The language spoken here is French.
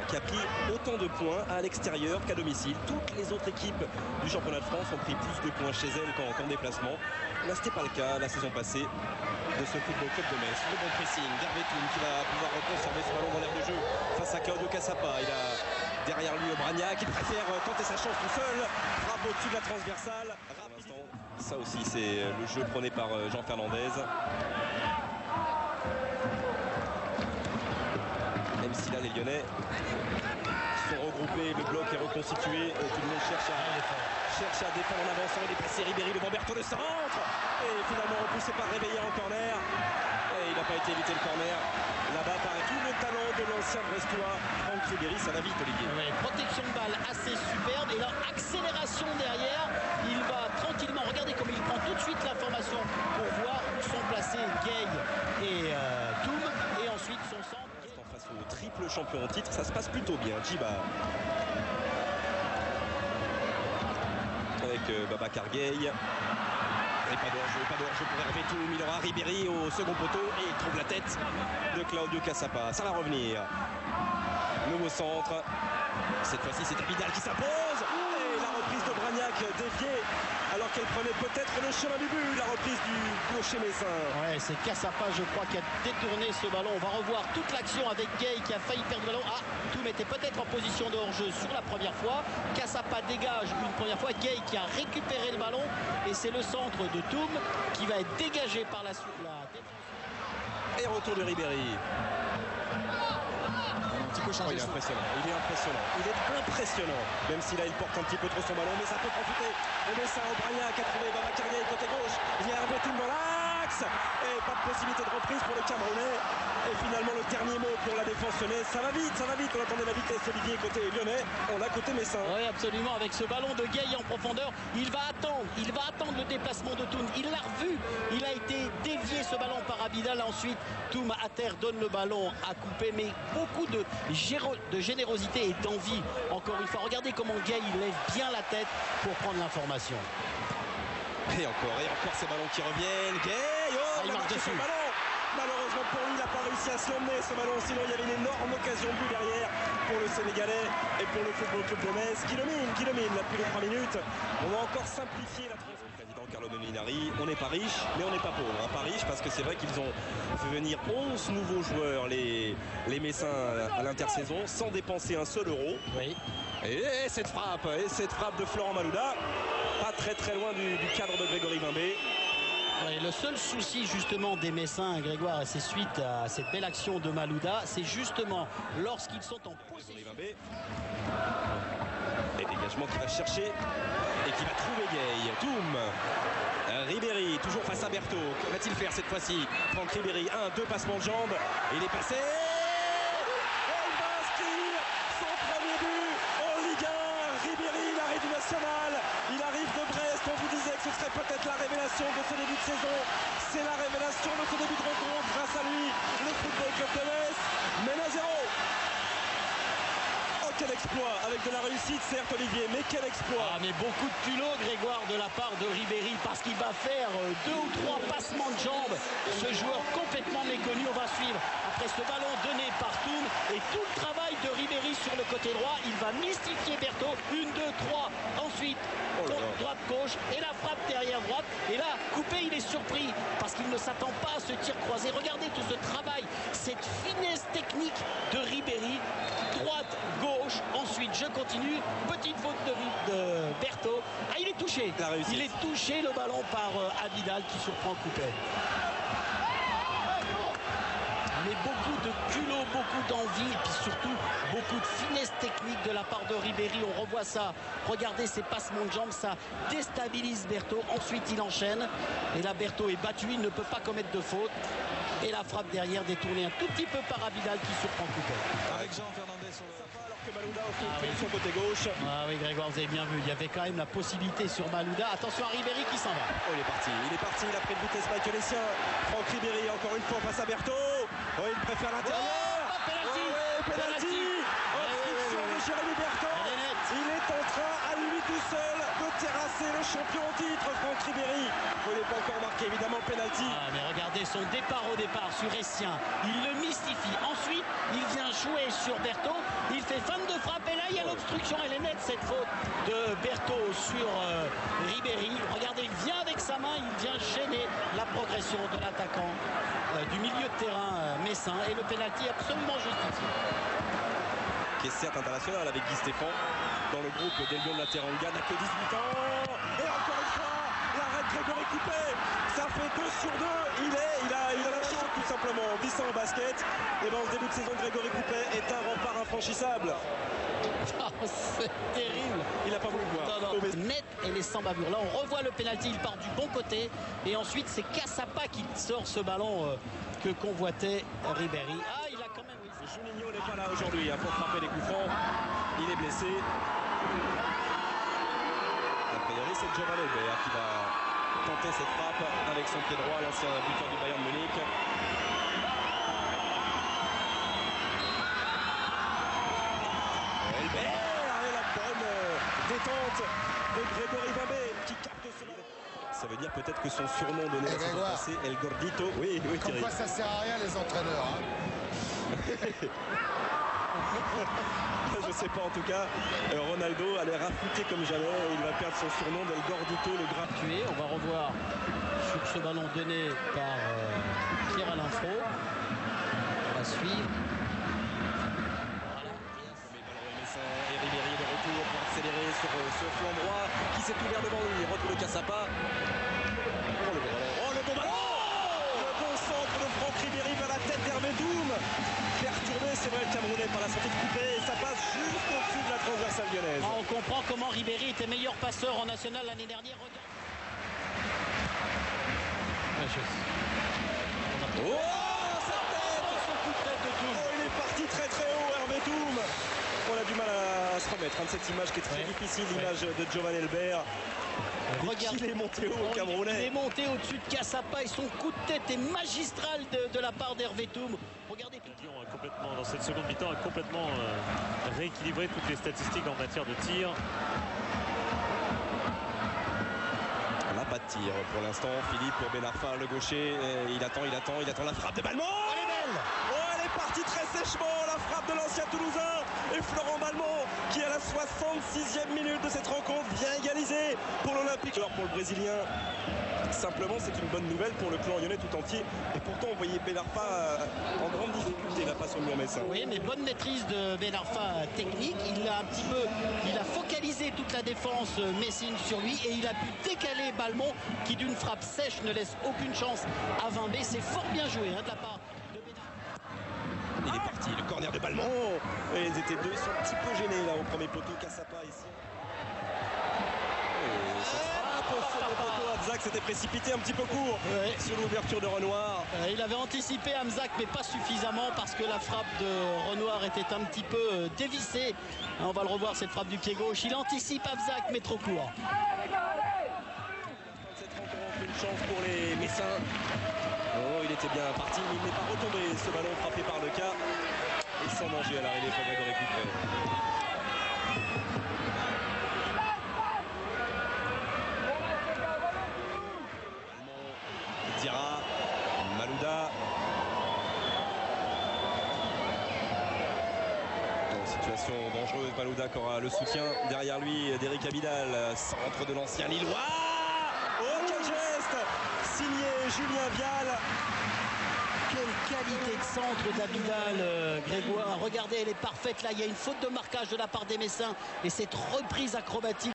Qui a pris autant de points à l'extérieur qu'à domicile. Toutes les autres équipes du championnat de France ont pris plus de points chez elles qu'en déplacement. Là, c'était pas le cas la saison passée de ce football club de Metz. Le bon pressing d'Hervé-Toum qui va pouvoir conserver ce ballon dans l'air de jeu face à Claudio Cassapa. Il a derrière lui Obrania qui préfère tenter sa chance tout seul. Frappe au-dessus de la transversale. Ça aussi, c'est le jeu prôné par Jean Fernandez. Même si là les Lyonnais sont regroupés, le bloc est reconstitué, tout le monde cherche à défendre en avançant. Il est passé Ribéry devant Berthaud, le centre, et finalement repoussé par Réveillé en corner, et il n'a pas été évité le corner. Là-bas par tout le talent de l'ancien Brestois Franck Ribéry. Ça va vite, Olivier. Ouais, protection de balle assez superbe, et là accélération derrière, il va tranquillement, regardez comme il prend tout de suite l'information pour voir où sont placés Gueye et Toum, et ensuite son centre. Face au triple champion en titre, ça se passe plutôt bien. Djiba avec Babacar Gueye. Et pas de hors-jeu pour Hervé-Toum. Il aura Ribéry au second poteau et il trouve la tête de Claudio Cassapa. Ça va revenir. Nouveau centre. Cette fois-ci, c'est Abidal qui s'impose. Et la reprise de Bragnac déviée alors qu'elle prenait peut-être le chemin du but. La reprise du gaucher messin. Ouais, c'est Cassapa, je crois, qui a détourné ce ballon. On va revoir toute l'action avec Gueye qui a failli perdre le ballon. Ah, Toum était peut-être en position de hors-jeu sur la première fois. Cassapa dégage une première fois. Gueye qui a récupéré le ballon. Et c'est le centre de Toum qui va être dégagé par la suite. Et retour de Ribéry. Il est impressionnant. Il est impressionnant. Même si là il porte un petit peu trop son ballon, mais ça peut profiter. On met ça au Bragnac qui a trouvé Babacar Gueye côté gauche. Il y a Hervé-Toum dans l'axe. Et pas de possibilité de reprise pour le Camerounais. Et finalement le dernier mot pour la défense lyonnaise. Ça va vite. On attendait la vitesse, Olivier, côté lyonnais. On a côté messin. Oui, absolument. Avec ce ballon de Gueye en profondeur, il va attendre le déplacement de Toum. Il l'a revu. Il a été dévié ce ballon par Abidal. Ensuite, Toum à terre donne le ballon à couper, mais beaucoup de générosité et d'envie. Encore une fois, regardez comment Gueye lève bien la tête pour prendre l'information. Et encore ces ballons qui reviennent. Gueye, il a marqué son ballon. Malheureusement pour lui, il n'a pas réussi à se l'emmener ce ballon. Sinon, il y avait une énorme occasion de but derrière pour le Sénégalais et pour le Football Club de Metz qui domine là depuis les 3 minutes. On va encore simplifier la transition. Président Carlo Molinari, on n'est pas riche, mais on n'est pas pauvre. Pas riche parce que c'est vrai qu'ils ont fait venir 11 nouveaux joueurs, les Messins, à l'intersaison, sans dépenser un seul euro. Oui. Et cette frappe de Florent Malouda, pas très loin du cadre de Grégory Vimbé. Ouais, le seul souci justement des Messins, Grégoire, et c'est suite à cette belle action de Malouda, c'est justement lorsqu'ils sont en possession. Et dégagement qui va chercher et qui va trouver Gueye. Toum. Ribéry, toujours face à Berthaud. Que va-t-il faire cette fois-ci? Franck Ribéry, 1-2 passements de jambes. Il est passé. Et il va inscrire son premier but en Ligue 1. Ribéry, il arrive du National. Il arrive de Brest. On vous disait que ce serait peut-être la révélation de ce début de saison. C'est la révélation de ce début de rencontre. Grâce à lui, le Football Club de Metz mène à 0. Quel exploit, avec de la réussite certes, Olivier, mais quel exploit. Mais beaucoup de culot, Grégoire, de la part de Ribéry, parce qu'il va faire 2 ou 3 passements de jambes. Ce joueur complètement méconnu, on va suivre après ce ballon donné par Toum et tout le travail de Ribéry sur le côté droit. Il va mystifier Berthaud. 1, 2, 3, ensuite droite-gauche et la frappe derrière droite. Et là, Coupé, il est surpris parce qu'il ne s'attend pas à ce tir croisé. Regardez tout ce travail, cette finesse technique de Ribéry. Droite, gauche, ensuite je continue, petite faute de Berthaud. Ah, il est touché, il est touché le ballon par Abidal qui surprend Coupé. Mais beaucoup de culot, beaucoup d'envie et puis surtout beaucoup de finesse technique de la part de Ribéry. On revoit ça, regardez ces passements de jambes, ça déstabilise Berthaud. Ensuite il enchaîne et là Berthaud est battu, il ne peut pas commettre de faute. Et la frappe derrière détournée un tout petit peu par Abidal qui surprend Coupé. Avec Jean Fernandez sur le... Alors que Malouda offre son côté gauche. Ah oui, Grégoire, vous avez bien vu. Il y avait quand même la possibilité sur Malouda. Attention à Ribéry qui s'en va. Oh, il est parti, il a pris de vitesse Michael Essien. Franck Ribéry encore une fois face à Berthaud. Oh, il préfère l'intérieur. Penalty. Obstruction de Jérémy Berthaud. Il est en train à lui tout seul de terrasser le champion en titre, Franck Ribéry. Il n'est pas encore marqué, évidemment, penalty. Mais regardez son départ au départ sur Essien. Il le mystifie. Ensuite, il vient échoué sur Berthaud. Il fait fin de frappe et là il y a l'obstruction. Elle est nette cette faute de Berthaud sur Ribéry. Regardez, il vient avec sa main, il vient gêner la progression de l'attaquant du milieu de terrain messin et le pénalty absolument justifié. Qui est certes international avec Guy Stéphane dans le groupe des Lions de la Teranga, n'a que 18 ans. Et encore une fois, l'arrêt de Grégory Coupé. Ça fait 2 sur 2. Il a la chance tout simplement. 10 ans au basket. Et dans ce début de saison, Grégory Coupé est un rempart infranchissable. C'est terrible. Il n'a pas voulu voir. Non. Net et les sans bavure. Là, on revoit le pénalty. Il part du bon côté. Et ensuite, c'est Cassapa qui sort ce ballon que convoitait Ribéry. Ah, il a quand même. Oui. Juninho n'est pas là aujourd'hui pour frapper les coups francs. Il est blessé. A priori, c'est Giovanni Elbert qui va tenter cette frappe avec son pied droit, l'ancien buteur du Bayern de Munich. Elbert et la bonne détente de Grégory Babé qui capte ce ballon. Ça veut dire peut-être que son surnom donné à ce passé, El Gordito. Oui, Comme quoi ça sert à rien les entraîneurs. Hein. Je sais pas en tout cas. Ronaldo a l'air affûté comme jamais. Il va perdre son surnom d'El Gordito, le gras. On va revoir sur ce ballon donné par Pierre-Alain Fro. On va suivre. Et Ribéry de retour pour accélérer sur ce flanc droit qui s'est ouvert devant lui. Retrouve Cassapa. Oh le bon ballon. Le bon centre de Franck Ribéry vers la tête d'Hervé Doum. Perturbé, c'est vrai, le Camerounais par la sortie de Coupé. Et ça passe juste au-dessus de la transversale lyonnaise. On comprend comment Ribéry était meilleur passeur en national l'année dernière. Regarde. Oh, sa tête. Son coup de tête de Doum. Oh, il est parti très très haut, Hervé Doum. On a du mal à se remettre de cette image qui est très difficile, l'image de Giovanni Elbert. Regarde, il est monté haut au Camerounais. Il est monté au-dessus de Cassapa et son coup de tête est magistral de la part d'Hervé Doum. Regardez. Lyon a complètement, dans cette seconde mi-temps, a complètement rééquilibré toutes les statistiques en matière de tir. On n'a pas de tir pour l'instant. Philippe Benarfa, le gaucher, il attend la frappe de Balmont. Elle est belle. Oh, elle est partie très sèchement, la frappe de l'ancien Toulousain. Et Florent Balmont, qui à la 66e minute de cette rencontre vient égaliser pour l'Olympique. Alors pour le Brésilien, simplement c'est une bonne nouvelle pour le clan lyonnais tout entier. Et pourtant on voyait Benarfa en grande difficulté là face au mur messin. Oui, mais bonne maîtrise de Benarfa technique. Il a focalisé toute la défense messine sur lui et il a pu décaler Balmont qui d'une frappe sèche ne laisse aucune chance à Vimbé. C'est fort bien joué de la part de Benarfa. Il est parti, le corner de Balmont. Et ils étaient deux, ils sont un petit peu gênés là au premier poteau. Cassapa ici. Hamzak s'était précipité un petit peu court sur l'ouverture de Renoir. Il avait anticipé Hamzak mais pas suffisamment parce que la frappe de Renoir était un petit peu dévissée. On va le revoir cette frappe du pied gauche. Il anticipe Hamzak mais trop court. Cette rencontre, une chance pour les Messins. Oh, il était bien parti, mais il n'est pas retombé. Ce ballon frappé par le cas et sans danger à l'arrivée pour Grégory Coupé. Dira, Malouda. Situation dangereuse, Malouda qui aura le soutien derrière lui d'Eric Abidal, centre de l'ancien Lillois. Oh quel geste signé Julien Vial. Quelle qualité de centre d'Abidal, Grégoire. Regardez, elle est parfaite là. Il y a une faute de marquage de la part des Messins et cette reprise acrobatique